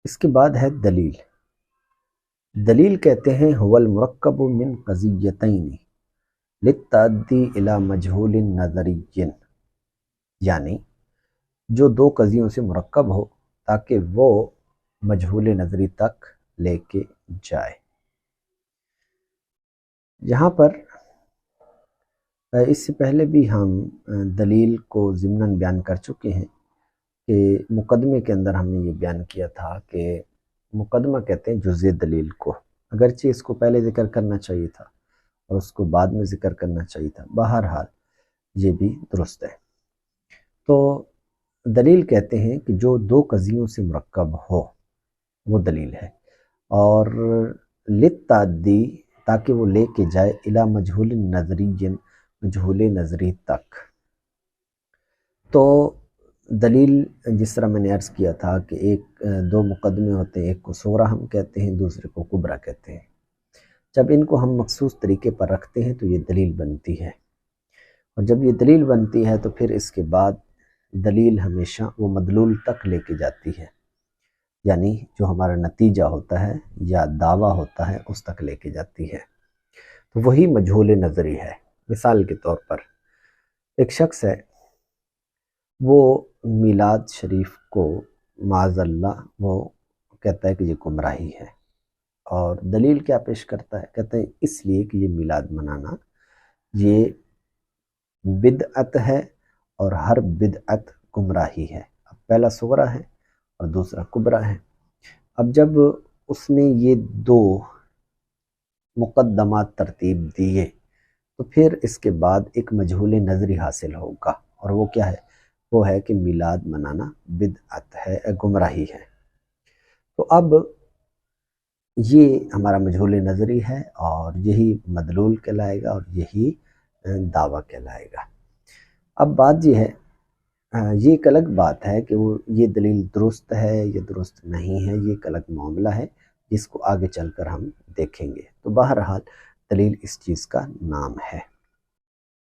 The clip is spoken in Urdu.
اس کے بعد ہے دلیل۔ دلیل کہتے ہیں هو المرکب من قضیتین للتعدی الی مجہول نظری، یعنی جو دو قضیوں سے مرکب ہو تاکہ وہ مجہول نظری تک لے کے جائے۔ یہاں پر اس سے پہلے بھی ہم دلیل کو ضمناً بیان کر چکے ہیں کہ مقدمے کے اندر ہم نے یہ بیان کیا تھا کہ مقدمہ کہتے ہیں جزء دلیل کو، اگرچہ اس کو پہلے ذکر کرنا چاہیے تھا اور اس کو بعد میں ذکر کرنا چاہیے تھا، بہرحال یہ بھی درست ہے۔ تو دلیل کہتے ہیں کہ جو دو قضیوں سے مرکب ہو وہ دلیل ہے، اور للتعدی تاکہ وہ لے کے جائے الی مجہول نظری، مجہول نظری تک۔ تو دلیل جس طرح میں نے عرض کیا تھا کہ دو مقدمے ہوتے ہیں، ایک کو صغریٰ ہم کہتے ہیں، دوسرے کو کبریٰ کہتے ہیں۔ جب ان کو ہم مخصوص طریقے پر رکھتے ہیں تو یہ دلیل بنتی ہے، اور جب یہ دلیل بنتی ہے تو پھر اس کے بعد دلیل ہمیشہ وہ مدلول تک لے کے جاتی ہے، یعنی جو ہمارا نتیجہ ہوتا ہے یا دعویٰ ہوتا ہے اس تک لے کے جاتی ہے، تو وہی مجہول نظری ہے۔ مثال کے طور پر ایک شخص ہے، وہ میلاد شریف کو معاذ اللہ وہ کہتا ہے کہ یہ گمراہی ہے، اور دلیل کیا پیش کرتا ہے؟ کہتے ہیں اس لیے کہ یہ میلاد منانا یہ بدعت ہے، اور ہر بدعت گمراہی ہے۔ اب پہلا صغریٰ ہے اور دوسرا کبریٰ ہے۔ اب جب اس نے یہ دو مقدمات ترتیب دیے تو پھر اس کے بعد ایک مجہول نظری حاصل ہوگا، اور وہ کیا ہے؟ وہ ہے کہ میلاد منانا بدعت ہے، گمراہی ہے۔ تو اب یہ ہمارا مجہول نظری ہے، اور یہی مدلول کہلائے گا، اور یہی دعویٰ کہلائے گا۔ اب بات یہ ہے، یہ ایک الگ بات ہے کہ وہ یہ دلیل درست ہے یا درست نہیں ہے، یہ ایک الگ معاملہ ہے جس کو آگے چل کر ہم دیکھیں گے۔ تو بہرحال دلیل اس چیز کا نام ہے۔